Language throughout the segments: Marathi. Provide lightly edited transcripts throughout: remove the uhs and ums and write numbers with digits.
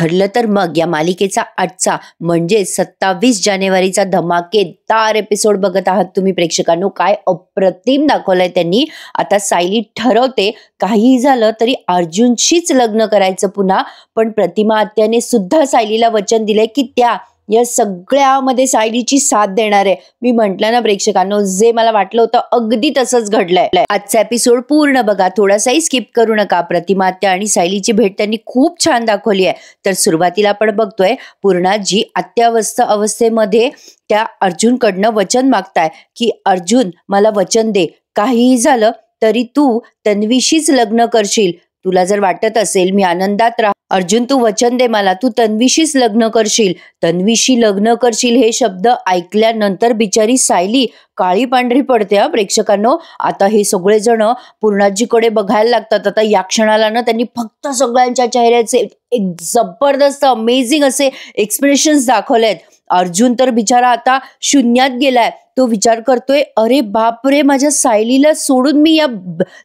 ठरलं तर मग या मालिकेचा आजचा म्हणजे 27 जानेवारीचा धमाकेदार एपिसोड बघत आहात तुम्ही प्रेक्षकांनो. काय अप्रतिम दाखवलंय त्यांनी. आता सायली ठरवते काहीही झालं तरी अर्जुनशीच लग्न करायचं पुन्हा. पण प्रतिमा आत्याने सुद्धा सायलीला वचन दिलंय की त्या या सगळ्यामध्ये सायलीची साथ देणार आहे. मी म्हंटल ना प्रेक्षकांनो, जे मला वाटलं होतं अगदी तसंच घडलंय. आजचा एपिसोड पूर्ण बघा, थोडासाही स्किप करू नका. प्रतिमा आत्या आणि सायलीची भेट त्यांनी खूप छान दाखवली आहे. तर सुरुवातीला आपण बघतोय पूर्णाजी अत्यावस्थ अवस्थेमध्ये त्या अर्जुनकडनं वचन मागताय की अर्जुन मला वचन दे, काहीही झालं तरी तू तन्वीशीच लग्न करशील. तुला जर वाटत असेल मी आनंदात अर्जुन तू वचन दे मला, तू तन्वीशीच लग्न करशील, तन्वीशी लग्न करशील. हे शब्द ऐकल्यानंतर बिचारी सायली काळी पांढरी पडते हा प्रेक्षकांनो. आता हे सगळेजण पूर्णाजीकडे बघायला लागतात. आता या क्षणाला ना त्यांनी फक्त सगळ्यांच्या चेहऱ्याचे एक जबरदस्त अमेझिंग असे एक्सप्रेशन्स दाखवलेत. अर्जुन तर बिचारा आता शून्यात गेलाय. तो विचार करतोय अरे बापरे, माझ्या सायलीला सोडून मी या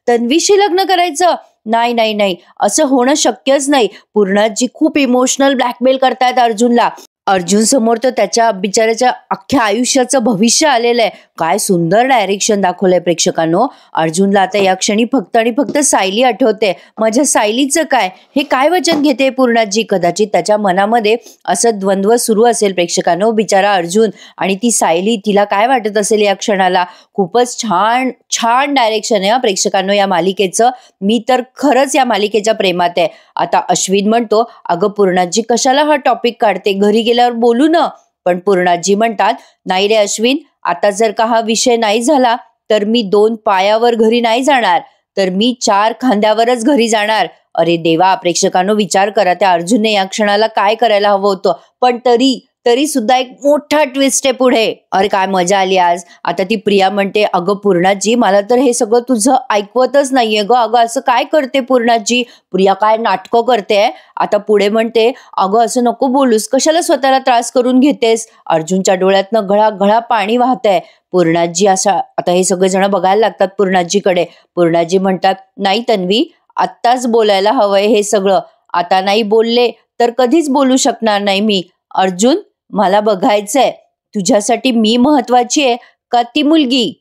तन्वीशी लग्न करायचं? नाही नाही नाही, असं होणं शक्यच नाही. पूर्णाजी खूप इमोशनल ब्लॅकमेल करतायत अर्जुनला. अर्जुन समोर तर त्याच्या बिचाराच्या अख्ख्या आयुष्याचं भविष्य आलेलं आहे. काय सुंदर डायरेक्शन दाखवलंय प्रेक्षकांनो. अर्जुनला आता या क्षणी फक्त आणि फक्त सायली आठवते. माझ्या सायलीचं काय, हे काय वचन घेते पूर्णाजी? कदाचित त्याच्या मनामध्ये असं द्वंद्व सुरू असेल प्रेक्षकांनो. बिचारा अर्जुन आणि ती सायली, तिला काय वाटत असेल या क्षणाला. खूपच छान छान डायरेक्शन आहे प्रेक्षकांनो या मालिकेचं. मी तर खरंच या मालिकेच्या प्रेमात आहे. आता अश्विन म्हणतो अगं पूर्णाजी कशाला हा टॉपिक काढते, घरी गेल्यावर बोलू ना. पण पूर्णाजी म्हणतात नाही रे अश्विन, आता जर का हा विषय नाही झाला तर मी 2 पायावर घरी नाही जाणार, तर मी 4 खांद्यावरच घरी जाणार. अरे देवा, प्रेक्षकांनो विचार करा त्या अर्जुनने या क्षणाला काय करायला हवं होतं. पण तरी सुद्धा एक मोठा ट्विस्ट आहे पुढे. अरे काय मजा आली आज. आता ती प्रिया म्हणते अगं पूर्णाजी मला तर हे सगळं तुझं ऐकवतच नाहीये ग. अगं असं काय करते पूर्णाजी? प्रिया काय नाटकं करते. आता पुढे म्हणते अगं असं नको बोलूस, कशाला स्वतःला त्रास करून घेतेस? अर्जुनच्या डोळ्यातनं घळा पाणी वाहतंय. पूर्णाजी असा आता हे सगळे जण बघायला लागतात पूर्णाजीकडे. पूर्णाजी म्हणतात नाही तन्वी, आत्ताच बोलायला हवंय हे सगळं. आता नाही बोलले तर कधीच बोलू शकणार नाही मी. अर्जुन मला बघायचंय, तुझ्यासाठी मी महत्वाची आहे का ती मुलगी?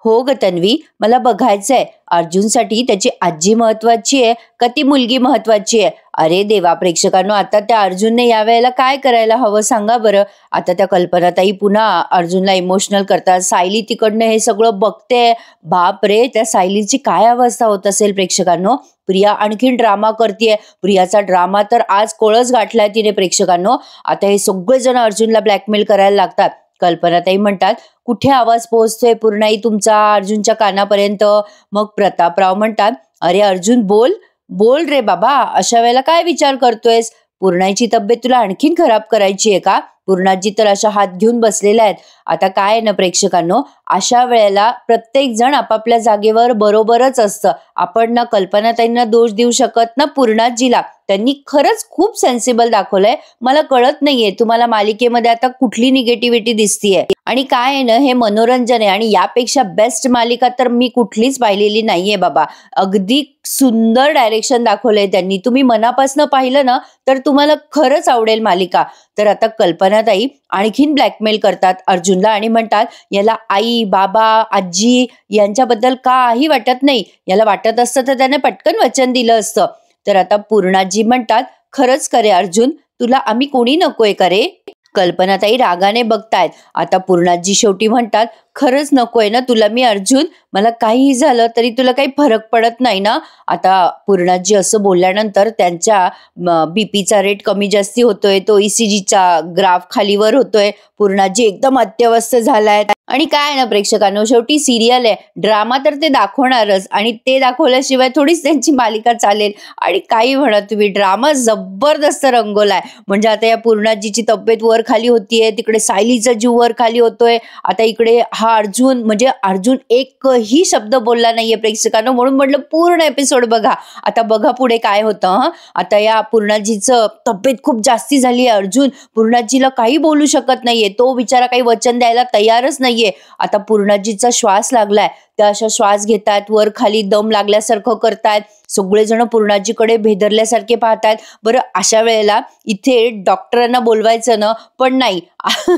हो ग तन्वी, मला बघायचंय अर्जुनसाठी त्याची आजी महत्वाची आहे का ती मुलगी महत्वाची आहे? अरे देवा, प्रेक्षकांनो आता त्या अर्जुनने यावेळेला काय करायला हवं सांगा बरं. आता त्या कल्पनाताई पुन्हा अर्जुनला इमोशनल करतात. सायली तिकडनं हे सगळं बघते. बाप रे, त्या सायलीची काय अवस्था होत असेल प्रेक्षकांनो. प्रिया आणखीन ड्रामा करतेय. प्रियाचा ड्रामा तर आज कोळस गाठलाय तिने प्रेक्षकांनो. आता हे सगळेजण अर्जुनला ब्लॅकमेल करायला लागतात. कल्पनाताई म्हणतात कुठे आवाज पोहोचतोय पूर्णाई तुमचा अर्जुनच्या कानापर्यंत? मग प्रतापराव म्हणतात अरे अर्जुन बोल बोल रे बाबा, अशा वेळेला काय विचार करतोयस? पूर्णाईची तब्येत तुला आणखीन खराब करायची आहे का? पूर्णाजी तर अशा हात घेऊन बसलेल्या आहेत. आता काय ना प्रेक्षकांनो, अशा वेळेला प्रत्येक जण आपापल्या जागेवर बरोबरच असतं. आपण ना कल्पनाताईंना दोष देऊ शकत ना पूर्णाजीला. त्यांनी खरंच खूप सेन्सिबल दाखवलंय. मला कळत नाहीये तुम्हाला मालिकेमध्ये आता कुठली निगेटिव्हिटी दिसतीये. आणि काय आहे ना, हे मनोरंजन आहे आणि यापेक्षा बेस्ट मालिका तर मी कुठलीच पाहिलेली नाहीये बाबा. अगदी सुंदर डायरेक्शन दाखवलंय त्यांनी. तुम्ही मनापासून पाहिलं ना तर तुम्हाला खरंच आवडेल मालिका. तर आता कल्पनाताई आणखीन ब्लॅकमेल करतात अर्जुनला आणि म्हणतात याला आई बाबा आजी यांच्याबद्दल काही वाटत नाही. याला वाटत असतं तर त्याने पटकन वचन दिलं असतं. तर आता पूर्णाजी म्हणतात खरंच करे अर्जुन, तुला आम्ही कोणी नकोय करे? कल्पनाताई रागाने बघतायत. आता पूर्णाजी शेवटी म्हणतात खरंच नकोय ना तुला मी अर्जुन? मला काहीही झालं तरी तुला काही फरक पडत नाही ना? आता पूर्णाजी असं बोलल्यानंतर त्यांच्या बीपीचा रेट कमी जास्ती होतोय. तो ECGचा ग्राफ खालीवर होतोय. पूर्णाजी एकदम अत्यवस्थ झालाय. आणि काय ना प्रेक्षकांनो, शेवटी सिरियल आहे, ड्रामा तर ते दाखवणारच आणि ते दाखवल्याशिवाय थोडीच त्यांची मालिका चालेल. आणि काही म्हणा तुम्ही, ड्रामा जबरदस्त रंगवलाय. म्हणजे आता या पूर्णाजीची तब्येत वर खाली होतीये, तिकडे सायलीचा जीव वर खाली होतोय. आता इकडे हा अर्जुन, म्हणजे अर्जुन एकही शब्द बोलला नाहीये प्रेक्षकांनो. म्हणून म्हटलं पूर्ण एपिसोड बघा. आता बघा पुढे काय होतं. आता या पूर्णाजीचं तब्येत खूप जास्ती झाली आहे. अर्जुन पूर्णाजीला काही बोलू शकत नाहीये. तो बिचारा काही वचन द्यायला तयारच नाहीये नाहीये. आता पूर्णाजीचा श्वास लागलाय, त्या अशा श्वास घेतायत, वर खाली दम लागल्यासारखं करतायत, सगळेजण पूर्णाजीकडे भेदरल्यासारखे पाहतायत. बरं, अशा वेळेला इथे डॉक्टरांना बोलवायचं ना, पण नाही.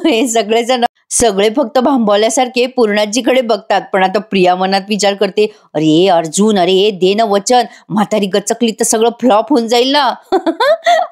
हे सगळेजण सगळे फक्त भांबवल्यासारखे पूर्णाजीकडे बघतात. पण आता प्रिया मनात विचार करते, अरे अर्जुन, अरे दे ना वचन, म्हातारी गचकली तर सगळं फ्लॉप होऊन जाईल ना.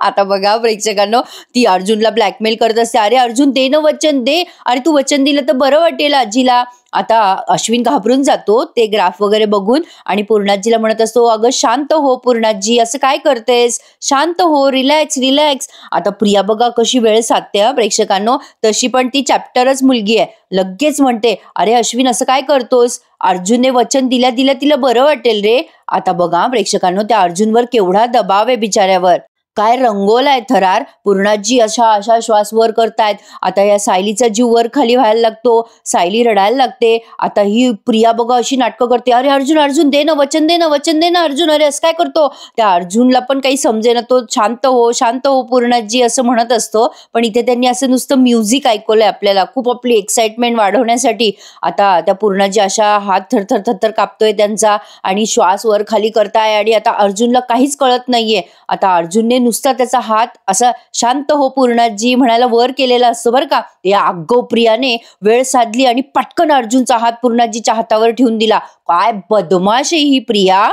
आता बघा प्रेक्षकांनो, ती अर्जुनला ब्लॅकमेल करत असते, अरे अर्जुन दे ना वचन, दे, अरे तू वचन दिलं तर बरं वाटेल आजीला. आता अश्विन घाबरून जातो ते ग्राफ वगैरे बघून आणि पूर्णाजीला म्हणत असतो, अगं शांत हो पूर्णाजी, असं काय करतेस, शांत हो, रिलॅक्स रिलॅक्स. आता प्रिया बघा कशी वेळ साधते प्रेक्षकांनो, तशी पण ती चॅप्टरच मुलगी आहे. लगेच म्हणते, अरे अश्विन असं काय करतोस, अर्जुनने वचन दिल्या दिल्या तिला बरं वाटेल रे. आता बघा प्रेक्षकांनो, त्या अर्जुनवर केवढा दबाव आहे बिचाऱ्यावर, काय रंगोलाय थरार. पूर्णाजी अशा अशा श्वास वर करतायत. आता या सायलीचा जीव वर खाली व्हायला लागतो, सायली रडायला लागते. आता ही प्रिया बघा अशी नाटकं करते, अरे अर्जुन अर्जुन दे ना वचन, दे ना वचन, दे ना अर्जुन, अरे असं काय करतो. त्या अर्जुनला पण काही समजेना, तो शांत हो शांत हो पूर्णाजी असं म्हणत असतो. पण इथे त्यांनी असं नुसतं म्युझिक ऐकवलंय आपल्याला, खूप आपली एक्साइटमेंट वाढवण्यासाठी. आता त्या पूर्णाजी अशा हात थरथर थरथर कापतोय त्यांचा आणि श्वास वर खाली करताय आणि आता अर्जुनला काहीच कळत नाहीये. आता अर्जुनने नुसता त्याचा हात असा शांत हो पूर्णाजी म्हणायला वर केलेला असतो बरं का. या आगाऊ प्रियाने वेळ साधली आणि पटकन अर्जुनचा हात पूर्णाजीच्या हातावर ठेवून दिला. काय बदमाश आहे ही प्रिया.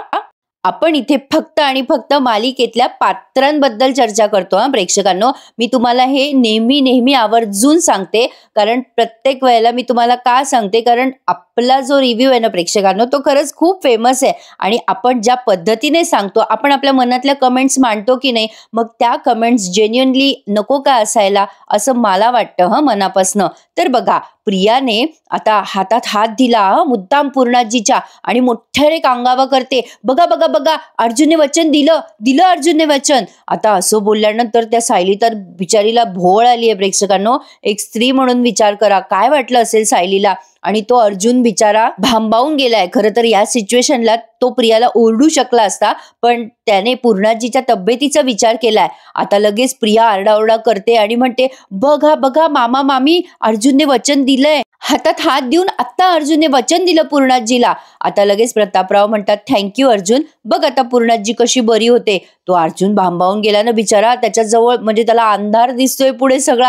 आपण इथे फक्त आणि फक्त मालिकेतल्या पात्रांबद्दल चर्चा करतो प्रेक्षकांनो. मी तुम्हाला हे नेहमी नेहमी आवर्जून सांगते, कारण प्रत्येक वेळेला मी तुम्हाला का सांगते, कारण आपला जो रिव्ह्यू आहे ना प्रेक्षकांनो, तो खरंच खूप फेमस आहे. आणि आपण ज्या पद्धतीने सांगतो, आपण आपल्या मनातल्या कमेंट्स मांडतो की नाही, मग त्या कमेंट्स जेन्युअनली नको का असायला, असं मला वाटतं मनापासनं. तर बघा, प्रियाने आता हातात हात दिला मुद्दाम पूर्णाजीच्या आणि मोठ्याने कांगावा करते, बघा बघा बघा अर्जुनने वचन दिलं, दिलं अर्जुनने वचन. आता असं बोलल्यानंतर त्या सायली तर बिचारीला भोळ आली आहे प्रेक्षकांनो. एक स्त्री म्हणून विचार करा, काय वाटलं असेल सायलीला. आणि तो अर्जुन बिचारा भांबावून गेलाय. खरं तर या सिच्युएशनला तो प्रियाला ओरडू शकला असता, पण त्याने पूर्णाजीच्या तब्येतीचा विचार केलाय. आता लगेच प्रिया आरडाओरडा करते आणि म्हणते, बघा बघा मामा मामी, अर्जुनने वचन दिलंय, हातात हात देऊन आता अर्जुनने वचन दिलं पूर्णाजीला. आता लगेच प्रतापराव म्हणतात, थँक्यू अर्जुन, बघ आता पूर्णाजी कशी बरी होते. तो अर्जुन भांबावून गेला ना बिचारा, त्याच्याजवळ म्हणजे त्याला अंधार दिसतोय पुढे सगळं.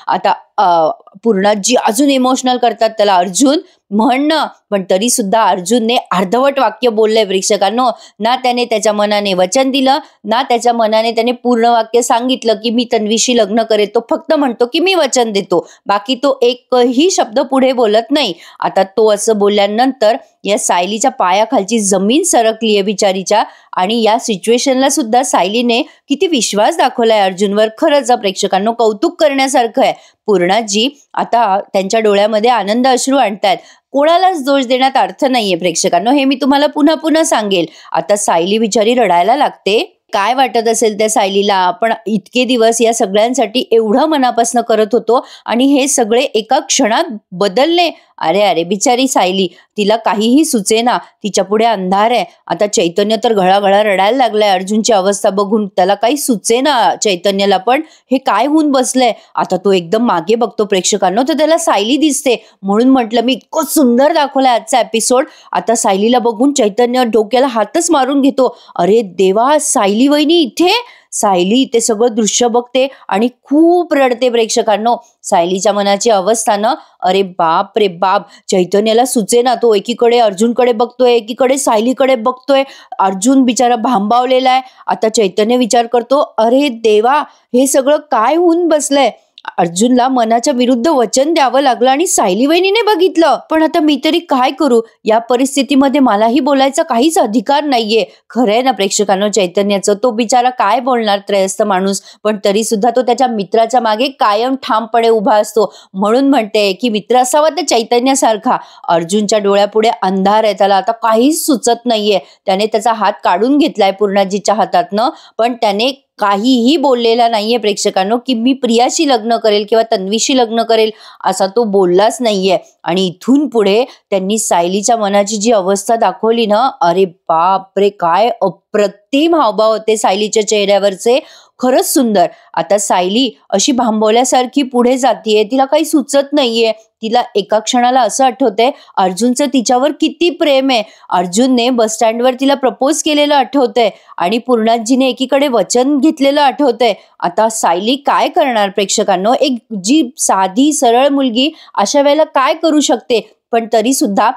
आता पूर्णाजी अजून इमोशनल करतात त्याला, अर्जुन म्हणणं. पण तरी सुद्धा अर्जुनने अर्धवट वाक्य बोललंय प्रेक्षकांनो. ना त्याने त्याच्या मनाने वचन दिलं, ना त्याच्या मनाने त्याने पूर्ण वाक्य सांगितलं की मी तन्वीशी लग्न करेल. तो फक्त म्हणतो की मी वचन देतो, बाकी तो एकही शब्द पुढे बोलत नाही. आता तो असं बोलल्यानंतर या सायलीच्या पायाखालची जमीन सरकलीये बिचारीच्या. आणि या सिच्युएशनला सुद्धा सायलीने किती विश्वास दाखवलाय अर्जुनवर. खरंच प्रेक्षकांनो कौतुक करण्यासारखं आहे. पूर्णाजी आता त्यांच्या डोळ्यामध्ये आनंद अश्रू आणतायत. कोणालाच दोष देण्यात अर्थ नाहीये प्रेक्षकांनो, हे मी तुम्हाला पुन्हा पुन्हा सांगेल. आता सायली बिचारी रडायला लागते. काय वाटत असेल त्या सायलीला, आपण इतके दिवस या सगळ्यांसाठी एवढं मनापासून करत होतो आणि हे सगळे एका क्षणात बदलले. अरे अरे बिचारी सायली, तिला काहीही सुचेना, तिच्या पुढे अंधार आहे. आता चैतन्य तर घळाघळा रडायला लागलाय अर्जुनची अवस्था बघून, त्याला काही सुचेना चैतन्याला, पण हे काय होऊन बसलंय. आता तो एकदम मागे बघतो प्रेक्षकांनो, तर त्याला सायली दिसते. म्हणून म्हटलं मी, इतकं सुंदर दाखवलाय आजचा एपिसोड. आता सायलीला बघून चैतन्य डोक्याला हातच मारून घेतो, अरे देवा सायली वहिनी इथे. सायली ते सगळं दृश्य बघते आणि खूप रडते प्रेक्षकांनो. सायलीच्या मनाची अवस्था ना, अरे बाप रे बाप. चैतन्याला सुचेना, तो एकीकडे अर्जुनकडे बघतोय, एकीकडे सायलीकडे बघतोय. अर्जुन बिचारा भांबावलेला आहे. आता चैतन्य विचार करतो, अरे देवा हे सगळं काय होऊन बसलंय. अर्जुनला मनाच्या विरुद्ध वचन द्यावं लागलं आणि सायली वहिनीने बघितलं. पण आता मी तरी काय करू, या परिस्थितीमध्ये मलाही बोलायचा काहीच अधिकार नाहीये. खरंय ना प्रेक्षकांनो चैतन्याचं, तो बिचारा काय बोलणार त्रयस्थ माणूस, पण तरी सुद्धा तो त्याच्या मित्राच्या मागे कायम ठामपणे उभा असतो. म्हणून म्हणते की मित्र असावा तर चैतन्यासारखा. अर्जुनच्या डोळ्यापुढे अंधार आहे, त्याला आता काहीच सुचत नाहीये. त्याने त्याचा हात काढून घेतलाय पूर्णाजीच्या हातातनं, पण त्याने काहीही बोललेला नाहीये प्रेक्षकांनो की मी प्रियाशी लग्न करेल किंवा तन्वीशी लग्न करेल, असा तो बोललाच नाहीये. आणि इथून पुढे त्यांनी सायलीच्या मनाची जी अवस्था दाखवली ना, अरे बाप रे, काय अप्रतिम हावभाव होते सायलीच्या चेहऱ्यावरचे. खरंच सुंदर. आता सायली अशी भांबवल्यासारखी पुढे जातीये, तिला काही सुचत नाहीये. तिला एका क्षणाला असं आठवतंय अर्जुनचं तिच्यावर किती प्रेम आहे. अर्जुनने बस स्टँडवर तिला प्रपोज केलेलं आठवतंय आणि पूर्णाजीने एकीकडे वचन घेतलेलं आठवतंय. आता सायली काय करणार प्रेक्षकांनो? एक जी साधी सरळ मुलगी अशा वेळेला काय करू शकते? पण तरी सुद्धा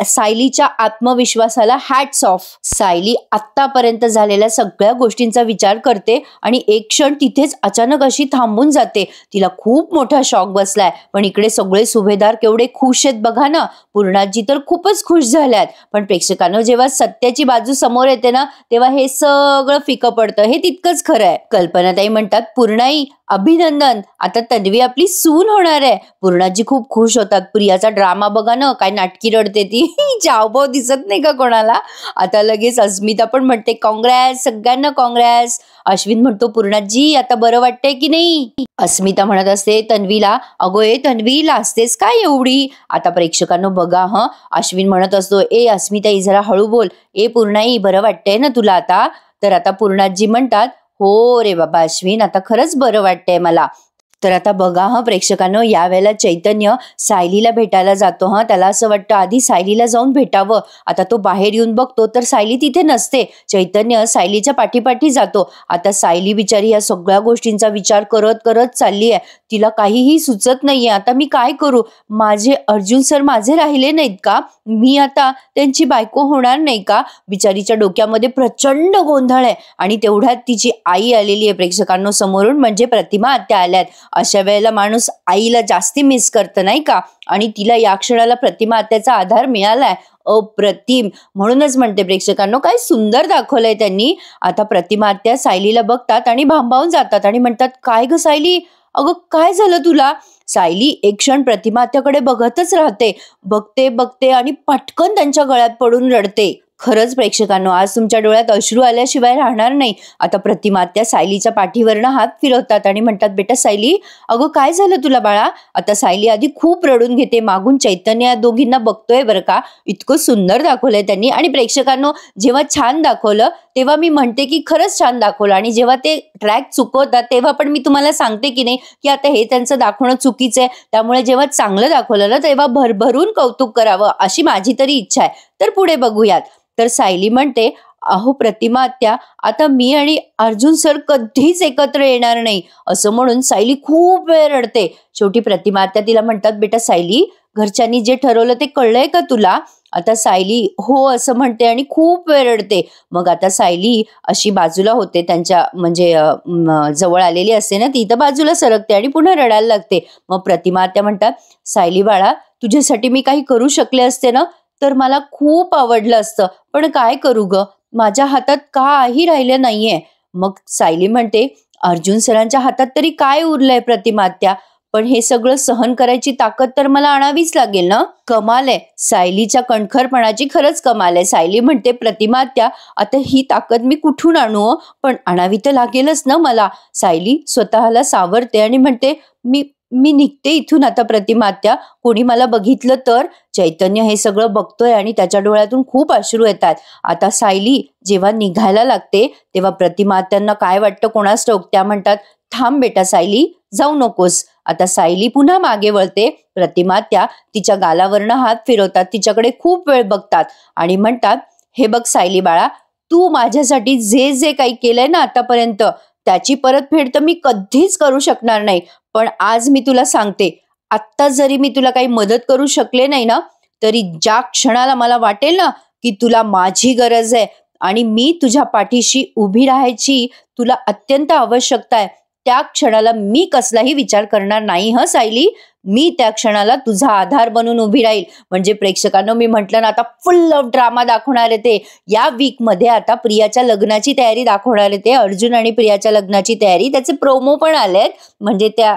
सायलीच्या आत्मविश्वासाला हॅट्स ऑफ. सायली आतापर्यंत झालेल्या सगळ्या गोष्टींचा विचार करते आणि एक क्षण तिथेच अचानक अशी थांबून जाते. तिला खूप मोठा शॉक बसलाय. पण इकडे सगळे सुभेदार केवढे खुश आहेत बघा ना. पूर्णाजी तर खूपच खुश झाल्यात. पण प्रेक्षकांनो, जेव्हा सत्याची बाजू समोर येते ना, तेव्हा हे सगळं फिकं पडतं. हे तितकंच खरं आहे. कल्पनाताई म्हणतात, पूर्णाई अभिनंदन, आता तन्वी आपली सून होणार आहे. पूर्णाजी खूप खुश होतात. प्रियाचा ड्रामा बघा ना, काय नाटकी रडते ती. चावभाव दिसत नाही का कोणाला? आता लगेच अस्मिता पण म्हणते काँग्रेस, सगळ्यांना काँग्रेस. अश्विन म्हणतो, पूर्णाजी आता बरं वाटतंय की नाही? अस्मिता म्हणत असते तन्वीला, अगो ए तन्वी, लाजतेस काय एवढी? आता प्रेक्षकांनो बघा हं, अश्विन म्हणत असतो, ए अस्मिता जरा हळू बोल. ए पूर्णाई, बरं वाटतंय ना तुला आता? तर आता पूर्णाजी म्हणतात, हो रे बाबा अश्विन, आता खरंच बरं वाटतंय मला. तर आता बघा हं प्रेक्षकांनो, यावेळेला चैतन्य सायलीला भेटायला जातो. हं, त्याला असं वाटतं आधी सायलीला जाऊन भेटावं. आता तो बाहेर येऊन बघतो तर सायली तिथे नसते. चैतन्य सायलीच्या पाठीपाठी जातो. आता सायली बिचारी या सगळ्या गोष्टींचा विचार करत करत चालली आहे. तिला काहीही सुचत नाहीये. आता मी काय करू? माझे अर्जुन सर माझे राहिले नाहीत का? मी आता त्यांची बायको होणार नाही का? बिचारीच्या डोक्यामध्ये प्रचंड गोंधळ आहे. आणि तेवढ्यात तिची आई आलेली आहे प्रेक्षकांनो समोरून, म्हणजे प्रतिमा आत्या आल्यात. अशा वेळेला माणूस आईला जास्ती मिस करतं नाही का? आणि तिला या क्षणाला प्रतिमा आत्याचा आधार मिळालाय. अप्रतिम. म्हणूनच म्हणते प्रेक्षकांनो, काय सुंदर दाखवलंय त्यांनी. आता प्रतिमा आत्या सायलीला बघतात आणि भांबावून जातात आणि म्हणतात, काय ग सायली, अगं काय झालं तुला? सायली एक क्षण प्रतिमा आत्याकडे बघतच राहते. बघते बघते आणि पटकन त्यांच्या गळ्यात पडून रडते. खरंच प्रेक्षकांनो, आज तुमच्या डोळ्यात अश्रू आल्याशिवाय राहणार नाही. आता प्रतिमा आत्या सायलीच्या पाठीवरनं हात फिरवतात आणि म्हणतात, बेटा सायली, अगं काय झालं तुला बाळा? आता सायली आधी खूप रडून घेते. मागून चैतन्य या दोघींना बघतोय बरं का. इतकं सुंदर दाखवलंय त्यांनी. आणि प्रेक्षकांनो, जेव्हा छान दाखवलं तेव्हा मी म्हणते की खरंच छान दाखवलं, आणि जेव्हा ते ट्रॅक चुकवतात तेव्हा पण मी तुम्हाला सांगते की नाही की आता हे त्यांचं दाखवणं चुकीचं आहे. त्यामुळे जेव्हा चांगलं दाखवलं ना तेव्हा भरभरून कौतुक करावं, अशी माझी तरी इच्छा आहे. तर पुढे बघूयात. तर सायली म्हणते, अहो प्रतिमा आत्या, आता मी आणि अर्जुन सर कधीच एकत्र येणार नाही, असं म्हणून सायली खूप वेळ रडते. शेवटी प्रतिमा आत्या तिला म्हणतात, बेटा सायली, घरच्यांनी जे ठरवलं ते कळलंय का तुला? आता सायली हो असं म्हणते आणि खूप वेळ रडते. मग आता सायली अशी बाजूला होते, त्यांच्या म्हणजे जवळ आलेली असते ना ती, तर बाजूला सरकते आणि पुन्हा रडायला लागते. मग प्रतिमा आत्या म्हणतात, सायली बाळा, तुझ्यासाठी मी काही करू शकले असते ना तर मला खूप आवडलं असतं, पण काय करू ग, माझ्या हातात काही राहिलं नाहीये. मग सायली म्हणते, अर्जुन सरांच्या हातात तरी काय उरलंय प्रतिमा आत्या? पण हे सगळं सहन करायची ताकद तर मला आणावीच लागेल ना. कमाल आहे, सायलीच्या कणखरपणाची खरंच कमाल आहे. सायली म्हणते, प्रतिमा आत्या, आता ही ताकद मी कुठून आणू? पण आणावी तर लागेलच ना मला. सायली स्वतःला सावरते आणि म्हणते, मी निघते इथून आता प्रतिमा आत्या. कोणी मला बघितलं तर? चैतन्य हे सगळं बघतोय आणि त्याच्या डोळ्यातून खूप अश्रू येतात. आता सायली जेव्हा निघायला लागते तेव्हा प्रतिमा आत्यांना काय वाटतं कोणास ठाऊक, त्या म्हणतात, थांब बेटा सायली, जाऊ नकोस. आता सायली पुन्हा मागे वळते. प्रतिमा आत्या तिच्या गालावरनं हात फिरवतात, तिच्याकडे खूप वेळ बघतात आणि म्हणतात, हे बघ सायली बाळा, तू माझ्यासाठी जे जे काही केलंय ना आतापर्यंत त्याची परतफेड तर मी कधीच करू शकणार नाही. पण आज मी तुला सांगते, आत्ता जरी मी तुला काही मदत करू शकले नाही ना, तरी ज्या क्षणाला मला वाटेल ना की तुला माझी गरज आहे आणि मी तुझ्या पाठीशी उभी राहायची तुला अत्यंत आवश्यकता आहे, त्या क्षणाला मी कसलाही विचार करणार नाही हं सायली. मी त्या क्षणाला तुझा आधार बनून उभी राहील. म्हणजे प्रेक्षकांनो, मी म्हटलं ना, आता फुल ऑफ ड्रामा दाखवणार आहे ते. या वीक मध्ये आता प्रियाच्या लग्नाची तयारी दाखवणार आहे ते. अर्जुन आणि प्रियाच्या लग्नाची तयारी, त्याचे प्रोमो पण आलेत, म्हणजे त्या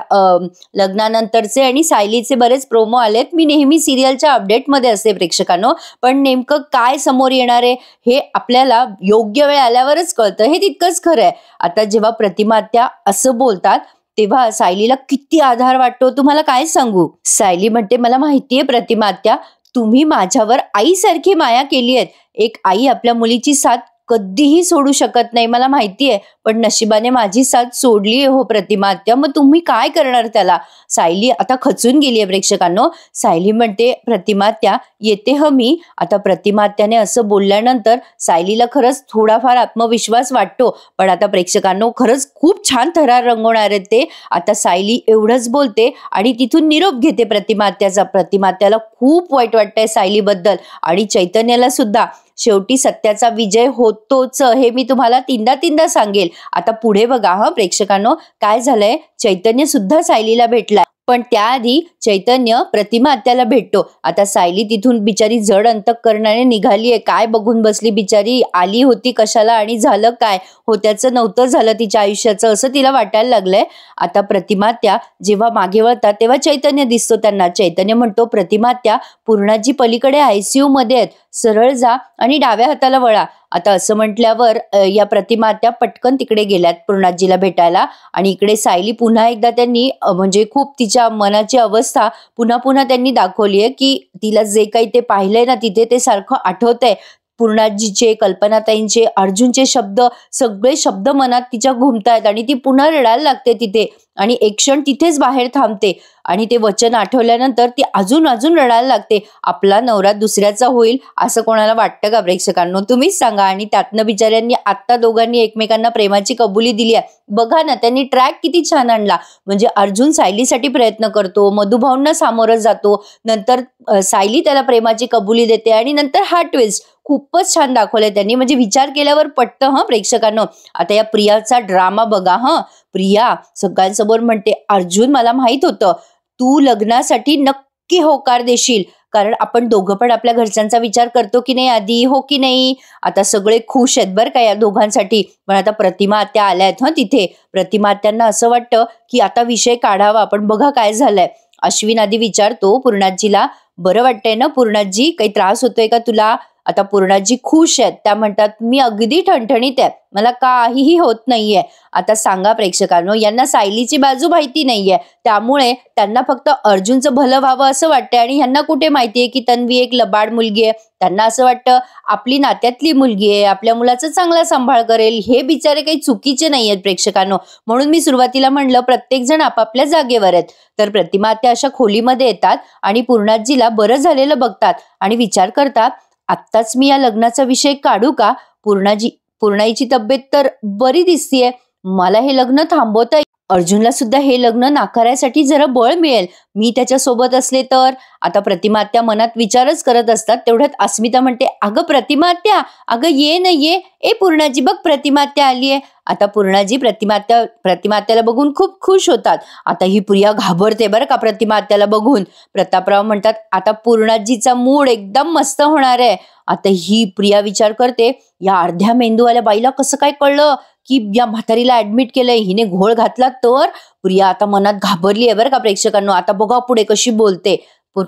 लग्नानंतरचे आणि सायलीचे बरेच प्रोमो आलेत. मी नेहमी सिरियलच्या अपडेटमध्ये असते प्रेक्षकांनो, पण नेमकं काय समोर येणार आहे हे आपल्याला योग्य वेळ आल्यावरच कळतं, हे तितकंच खरं आहे. आता जेव्हा प्रतिमा आत्या असं बोलतात तेव्हा सायलीला किती आधार वाटतो तुम्हाला काय सांगू. सायली म्हणते, मला माहितीये प्रतिमा आत्या, तुम्ही माझ्यावर आईसारखी माया केली आहे. एक आई आपल्या मुलीची साथ कधीही सोडू शकत नाही मला माहितीये, पण नशिबाने माझी साथ सोडली हो प्रतिमा आत्या, मग तुम्ही काय करणार त्याला? सायली आता खचून गेलीये प्रेक्षकांनो. सायली म्हणते, प्रतिमा आत्या येते मी. आता प्रतिमा आत्याने असं बोलल्यानंतर सायलीला खरंच थोडाफार आत्मविश्वास वाटतो, पण आता प्रेक्षकांनो खरंच खूप छान थरार रंगवणार आहेत ते. आता सायली एवढंच बोलते आणि तिथून निरोप घेते प्रतिमा आत्याचा. प्रतिमा आत्याला खूप वाईट वाटतंय सायलीबद्दल आणि चैतन्याला सुद्धा. शेवटी सत्याचा विजय होतोच हे मी तुम्हाला तीनदा सांगेल. आता पुढे बघा प्रेक्षकांनो, काय झालंय, चैतन्य सुद्धा सायलीला भेटलाय, पण त्याआधी चैतन्य प्रतिमा आत्याला भेटतो. आता सायली तिथून बिचारी जड अंतःकरणाने निघालीये. काय बघून बसली बिचारी, आली होती कशाला आणि झालं काय, होत्याचं नव्हतं झालं तिच्या आयुष्याचं असं तिला वाटायला लागलंय. आता प्रतिमा आत्या जेव्हा मागे वळतात तेव्हा चैतन्य दिसतो त्यांना. चैतन्य म्हणतो, प्रतिमा आत्या पूर्णाजी पलीकडे ICU मध्ये आहेत, सरळ जा आणि डाव्या हाताला वळा. आता असं म्हटल्यावर या प्रतिमा आत्या पटकन तिकडे गेल्यात पूर्णाजीला भेटायला आणि इकडे सायली पुन्हा एकदा त्यांनी म्हणजे खूप तिच्या मनाची अवस्था पुन्हा त्यांनी दाखवली आहे की तिला जे काही ते पाहिलंय ना तिथे ते सारखं आठवतंय. पूर्णाजीचे, कल्पनाताईंचे, अर्जुनचे शब्द, सगळे शब्द मनात तिच्या घुमतायत आणि ती पुन्हा रडायला लागते तिथे आणि एक क्षण तिथेच बाहेर थांबते आणि ते वचन आठवल्यानंतर ती अजून रडायला लागते. आपला नवरा दुसऱ्याचा होईल असं कोणाला वाटतं का प्रेक्षकांनो? तुम्हीच सांगा. आणि त्यातनं बिचाऱ्यांनी आत्ता दोघांनी एकमेकांना प्रेमाची कबुली दिली आहे. बघा ना, त्यांनी ट्रॅक किती छान आणला. म्हणजे अर्जुन सायलीसाठी प्रयत्न करतो, मधुभाऊंना सामोरं जातो, नंतर सायली त्याला प्रेमाची कबुली देते आणि नंतर हा ट्विस्ट खूपच छान दाखवलंय त्यांनी. म्हणजे विचार केल्यावर पटतं प्रेक्षकांनो. आता या प्रियाचा ड्रामा बघा. प्रिया सगळ्यांसमोर म्हणते, अर्जुन मला माहित होतं तू लग्नासाठी नक्की होकार देशील, कारण आपण दोघं पण आपल्या घरच्यांचा विचार करतो की नाही आधी, हो की नाही. आता सगळे खुश आहेत बरं का या दोघांसाठी. पण आता प्रतिमा आत्या आल्यात तिथे. प्रतिमा आत्यांना असं वाटतं की आता विषय काढावा, पण बघा काय झालंय. अश्विन आधी विचारतो पूर्णाजीला, बरं वाटतंय ना पूर्णाजी, काही त्रास होतोय का तुला? आता पूर्णाजी खुश आहेत. त्या म्हणतात, मी अगदी ठणठणीत आहे, मला काहीही होत नाहीये. आता सांगा प्रेक्षकांनो, यांना सायलीची बाजू माहिती नाहीये, त्यामुळे त्यांना फक्त अर्जुनचं भलं व्हावं असं वाटतंय आणि ह्यांना कुठे माहितीये की तन्वी एक लबाड मुलगी आहे. त्यांना असं वाटतं आपली नात्यातली मुलगी आहे, आपल्या मुलाचा चांगला सांभाळ करेल. हे बिचारे काही चुकीचे नाहीयेत प्रेक्षकांनो. म्हणून मी सुरुवातीला म्हणलं प्रत्येक जण आपापल्या जागेवर आहेत. तर प्रतिमा आत्या अशा खोलीमध्ये येतात आणि पूर्णाजीला बरं झालेलं बघतात आणि विचार करतात, आत्ताच मी या लग्नाचा विषय काढू का? पूर्णाईची तब्येत तर बरी दिसतीये, मला हे लग्न थांबवता, अर्जुनला सुद्धा हे लग्न नाकारायसाठी जरा बळ मिळेल, मी त्याच्या सोबत असले तर. आता प्रतिमा आत्या मनात विचारच करत असतात. तेवढ्यात अस्मिता म्हणते, अगं प्रतिमा आत्या, अगं ये ना ये, ए पूर्णाजी बघ प्रतिमा आत्या आलीये. आता पूर्णाजी प्रतिमा आत्याला बघून खूप खुश होतात. आता ही प्रिया घाबरते बरं का प्रतिमा आत्याला बघून. प्रतापराव म्हणतात, आता पूर्णाजीचा मूड एकदम मस्त होणार आहे. आता ही प्रिया विचार करते, या अर्ध्या मेंदूवाल्या बाईला कसं काय कळलं की या म्हातारीला ऍडमिट केलंय, हिने घोळ घातला तर? प्रिया आता मनात घाबरली आहे बरं का प्रेक्षकांनो. आता बघा पुढे कशी बोलते.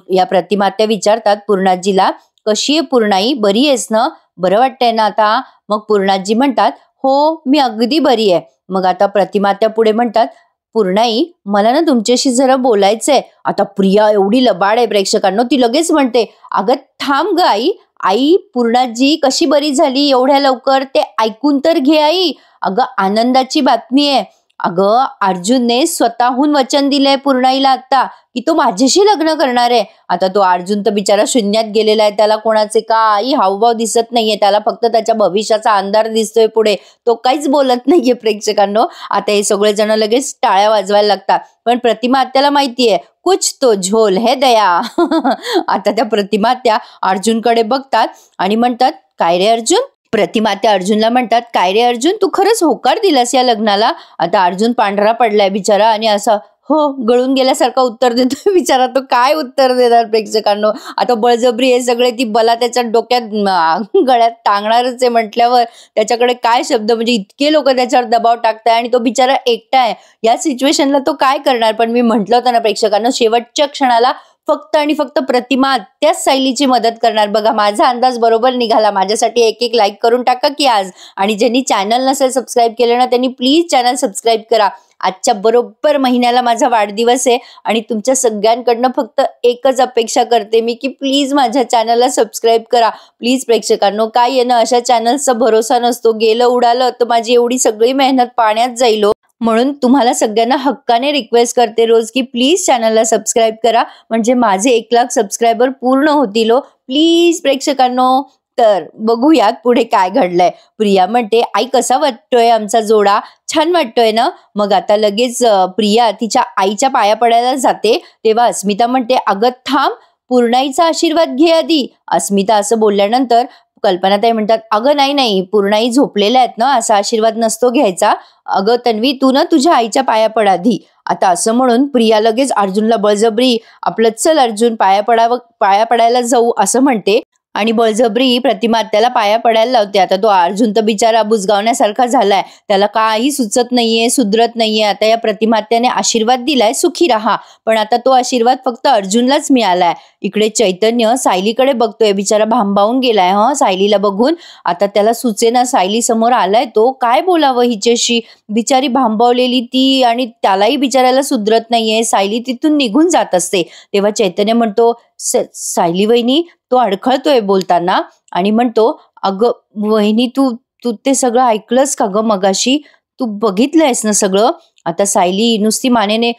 या प्रतिमा आत्या विचारतात पूर्णाजीला, कशी आहे पूर्णाई, बरी आहेस ना, बरं वाटतंय ना आता? मग पूर्णाजी म्हणतात, हो मी अगदी बरी आहे. मग आता प्रतिमा आत्या पुढे म्हणतात, पूर्णाई मला ना तुमच्याशी जरा बोलायचंय. आता प्रिया एवढी लबाड आहे प्रेक्षकांनो, ती लगेच म्हणते, अगं थांब ग आई, पूर्णाजी कशी बरी झाली एवढ्या लवकर, ते ऐकून तर घे आई. अगं आनंदाची बातमी आहे. अगं अर्जुनने स्वतःहून वचन दिलंय पूर्णाईला आता की तो माझ्याशी लग्न करणार आहे. आता तो अर्जुन तर बिचारा शून्यात गेलेला आहे, त्याला कोणाचे काही हावभाव दिसत नाहीये, त्याला फक्त त्याच्या भविष्याचा अंधार दिसतोय पुढे, तो काहीच बोलत नाहीये प्रेक्षकांनो. आता हे सगळे जण लगेच टाळ्या वाजवायला लागतात. पण प्रतिमा आत्याला माहितीये कुछ तो झोल है दया. आता त्या प्रतिमा आत्या अर्जुनकडे बघतात आणि म्हणतात, काय रे अर्जुन? प्रतिमा आत्या अर्जुनला म्हणतात, काय रे अर्जुन, तू खरंच होकार दिलास या लग्नाला? आता अर्जुन पांढरा पडलाय बिचारा आणि असं हो गळून गेल्यासारखं उत्तर देतो. बिचारा तो काय उत्तर देणार प्रेक्षकांनो. आता बळजबरी हे सगळे ती बला त्याच्या डोक्यात गळ्यात टांगणारच आहे म्हटल्यावर त्याच्याकडे काय शब्द, म्हणजे इतके लोक त्याच्यावर दबाव टाकताय आणि तो बिचारा एकटा आहे या सिच्युएशनला, तो काय करणार? पण मी म्हटलं होतं ना प्रेक्षकांनो, शेवटच्या क्षणाला फक्त आणि फक्त प्रतिमा त्याच सायलीची मदत करणार. बघा, माझा अंदाज बरोबर निघाला. माझ्यासाठी एक एक लाईक करून टाका की आज. आणि ज्यांनी चॅनल नसेल सबस्क्राईब केलं ना, त्यांनी प्लीज चॅनल सबस्क्राईब करा. आजच्या बरोबर महिन्याला माझा वाढदिवस आहे आणि तुमच्या सगळ्यांकडनं फक्त एकच अपेक्षा करते मी की प्लीज माझ्या चॅनलला सबस्क्राईब करा. प्लीज प्रेक्षकांनो, काय आहे ना, अशा चॅनल्सचा भरोसा नसतो. गेलं उडालं तर माझी एवढी सगळी मेहनत पाण्यात जाईल. म्हणून तुम्हाला सगळ्यांना हक्काने रिक्वेस्ट करते रोज की प्लीज चॅनलला सबस्क्राईब करा, म्हणजे माझे 1 लाख सबस्क्रायबर पूर्ण होतील. प्लीज प्रेक्षकांनो. तर बघूयात पुढे काय घडलंय. प्रिया म्हणते, आई कसा वाटतोय आमचा जोडा? छान वाटतोय ना? मग आता लगेच प्रिया तिच्या आईच्या पाया पडायला जाते. तेव्हा अस्मिता म्हणते, अगं थांब, पूर्णाईचा आशीर्वाद घे आधी. अस्मिता असं बोलल्यानंतर कल्पनाताई म्हणतात, अगं नाही नाही, पूर्णाई झोपलेल्या आहेत ना, असा आशीर्वाद नसतो घ्यायचा. अगं तन्वी, तू ना तुझ्या आईच्या पाया पड आधी. आता असं म्हणून प्रिया लगेच अर्जुनला बळजबरी आपलं चल अर्जुन पाया पडायला जाऊ असं म्हणते आणि बळजबरी प्रतिमा त्याला पाया पडायला लावते. आता तो अर्जुन तर बिचारा बुजगावण्यासारखा झालाय, त्याला काही सुचत नाहीये, सुधरत नाहीये. आता या प्रतिमात्याने आशीर्वाद दिलाय, सुखी राहा, पण आता तो आशीर्वाद फक्त अर्जुनलाच मिळालाय. इकडे चैतन्य सायलीकडे बघतोय, बिचारा भांबावून गेलाय सायलीला बघून. आता त्याला सुचेना, सायली समोर आलाय तो, काय बोलावं हिच्याशी. बिचारी भांबावलेली ती आणि त्यालाही बिचारायला सुधरत नाहीये. सायली तिथून निघून जात असते. तेव्हा चैतन्य म्हणतो, सायली वहिनी. तो अडखळतोय बोलताना आणि म्हणतो, अगं वहिनी, तू ते सगळं ऐकलंस का ग मगाशी? तू बघितलंयस ना सगळं? आता सायली नुसती मानेने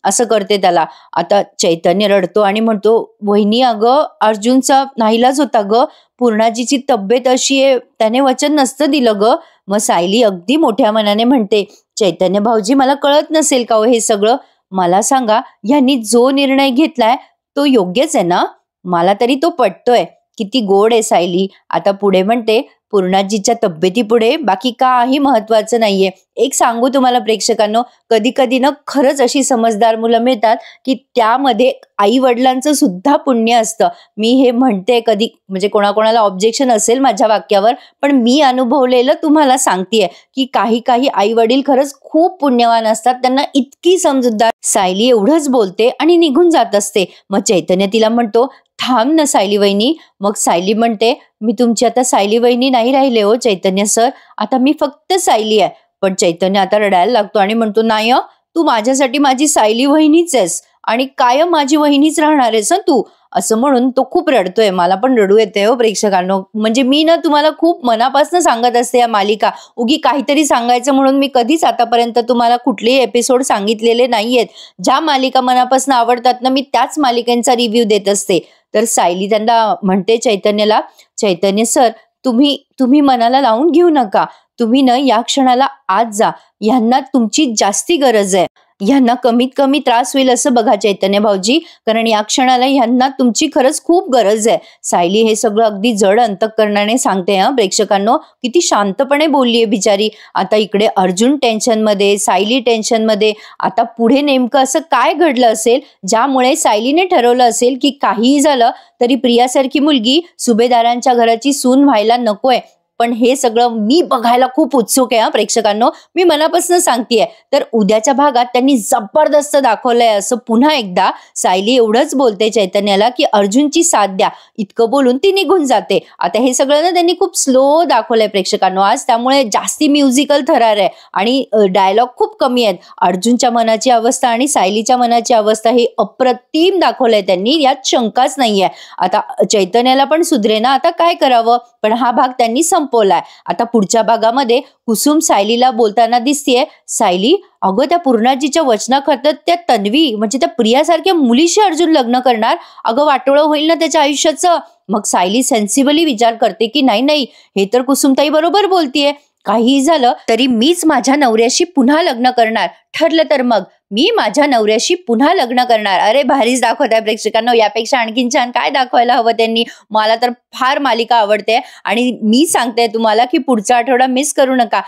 असं करते त्याला. आता चैतन्य रडतो आणि म्हणतो, वहिनी अगं अर्जुनचा नाईलाज होता ग, पूर्णाजीची तब्येत अशी आहे, त्याने वचन नसतं दिलं ग. मग सायली अगदी मोठ्या मनाने म्हणते, चैतन्य भाऊजी, मला कळत नसेल का हे सगळं? मला सांगा, यांनी जो निर्णय घेतलाय तो योग्यच आहे ना? मला तरी तो पटतोय. किती गोड आहे सायली. आता पुढे म्हणते, पूर्णाजीच्या तब्येतीपुढे बाकी काही महत्वाचं नाहीये. एक सांगू तुम्हाला प्रेक्षकांनो, कधी कधी ना खरंच अशी समजदार मुलं मिळतात की त्यामध्ये आई वडिलांचं सुद्धा पुण्य असतं. मी हे म्हणते, कधी म्हणजे कोणाकोणाला ऑब्जेक्शन असेल माझ्या वाक्यावर, पण मी अनुभवलेलं तुम्हाला सांगतेय की काही काही आई वडील खरंच खूप पुण्यवान असतात. त्यांना इतकी समजूतदार. सायली एवढंच बोलते आणि निघून जात असते. मग चैतन्य तिला म्हणतो, थांब ना सायली वहिनी. मग सायली म्हणते, मी तुमची आता सायली वहिनी नाही राहिले हो चैतन्य सर, आता मी फक्त सायली आहे. पण चैतन्य आता रडायला लागतो आणि म्हणतो, नाही तू माझ्यासाठी माझी सायली वहिनीच आहेस आणि कायम माझी वहिनीच राहणार आहेस तू. असं म्हणून तो खूप रडतोय. मला पण रडू येते हो प्रेक्षकांनो. म्हणजे मी ना तुम्हाला खूप मनापासून सांगत असते या मालिका. उगी काहीतरी सांगायचं म्हणून मी कधीच आतापर्यंत तुम्हाला कुठलेही एपिसोड सांगितलेले नाहीयेत. ज्या मालिका मनापासून आवडतात ना, मी त्याच मालिकांचा रिव्ह्यू देत असते. तर सायली त्यांना म्हणते चैतन्यला, चैतन्य सर, तुम्ही मनाला लावून घेऊ नका. तुम्ही ना या क्षणाला आज जा. ह्यांना तुमची जास्ती गरज आहे. ह्यांना कमीत कमी त्रास होईल असं बघा चैतन्य भाऊजी, कारण या क्षणाला ह्यांना तुमची खरंच खूप गरज आहे. सायली हे सगळं अगदी जड अंतःकरणाने सांगते प्रेक्षकांनो. किती शांतपणे बोललीये बिचारी. आता इकडे अर्जुन टेन्शन मध्ये, सायली टेन्शन मध्ये. आता पुढे नेमकं असं काय घडलं असेल ज्यामुळे सायलीने ठरवलं असेल की काहीही झालं तरी प्रियासारखी मुलगी सुभेदारांच्या घराची सून व्हायला नकोय. पण हे सगळं मी बघायला खूप उत्सुक आहे प्रेक्षकांनो. मी मनापासून सांगतेय. तर उद्याच्या भागात त्यांनी जबरदस्त दाखवलंय असं. पुन्हा एकदा सायली एवढंच बोलते चैतन्याला की अर्जुनची साथ द्या. इतकं बोलून ती निघून जाते. आता हे सगळं ना त्यांनी खूप स्लो दाखवलंय प्रेक्षकांनो आज, त्यामुळे जास्ती म्युझिकल थरार आहे आणि डायलॉग खूप कमी आहेत. अर्जुनच्या मनाची अवस्था आणि सायलीच्या मनाची अवस्था ही अप्रतिम दाखवलंय त्यांनी, यात शंकाच नाहीये. आता चैतन्याला पण सुधरेना, आता काय करावं. पण हा भाग त्यांनी संपवलाय. आता पुढच्या भागामध्ये कुसुम सायलीला बोलताना दिसतेय, सायली अगं त्या पूर्णाजीच्या वचनाखतच त्या तन्वी म्हणजे त्या प्रियासारख्या मुलीशी अर्जुन लग्न करणार, अगं वाटोळं होईल ना त्याच्या आयुष्याचं. मग सायली सेन्सिबली विचार करते की नाही, हे तर कुसुमताई बरोबर बोलतीये. काहीही झालं तरी मीच माझ्या नवऱ्याशी पुन्हा लग्न करणार. ठरलं तर मग मी माझ्या नवऱ्याशी पुन्हा लग्न करणार. अरे भारीच दाखवत आहे प्रेक्षकांना. यापेक्षा आणखीन छान काय दाखवायला हवं त्यांनी. मला तर फार मालिका आवडते आणि मी सांगते तुम्हाला की पुढचा आठवडा मिस करू नका.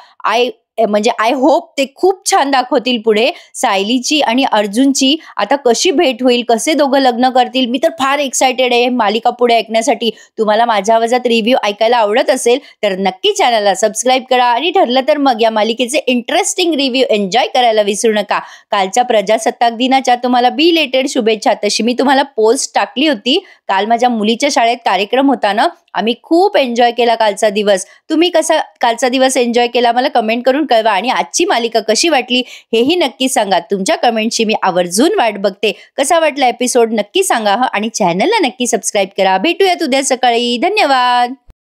म्हणजे आय होप ते खूप छान दाखवतील पुढे. सायलीची आणि अर्जुनची आता कशी भेट होईल, कसे दोघं लग्न करतील, मी तर फार एक्सायटेड आहे मालिका पुढे ऐकण्यासाठी. तुम्हाला माझ्या आवाजात रिव्ह्यू ऐकायला आवडत असेल तर नक्की चॅनलला सबस्क्राईब करा आणि ठरलं तर मग या मालिकेचे इंटरेस्टिंग रिव्ह्यू एन्जॉय करायला विसरू नका. कालच्या प्रजासत्ताक दिनाच्या तुम्हाला बिलेटेड शुभेच्छा. तशी मी तुम्हाला पोस्ट टाकली होती. काल माझ्या मुलीच्या शाळेत कार्यक्रम होता ना, आम्ही खूप एन्जॉय केला कालचा दिवस. तुम्ही कसा कालचा दिवस एन्जॉय केला मला कमेंट करून कळवा आणि आजची मालिका कशी वाटली हेही नक्की सांगा. तुमच्या कमेंटची मी आवर्जून वाट बघते. कसा वाटला एपिसोड नक्की सांगा आणि चॅनलला नक्की सबस्क्राईब करा. भेटूयात उद्या सकाळी. धन्यवाद.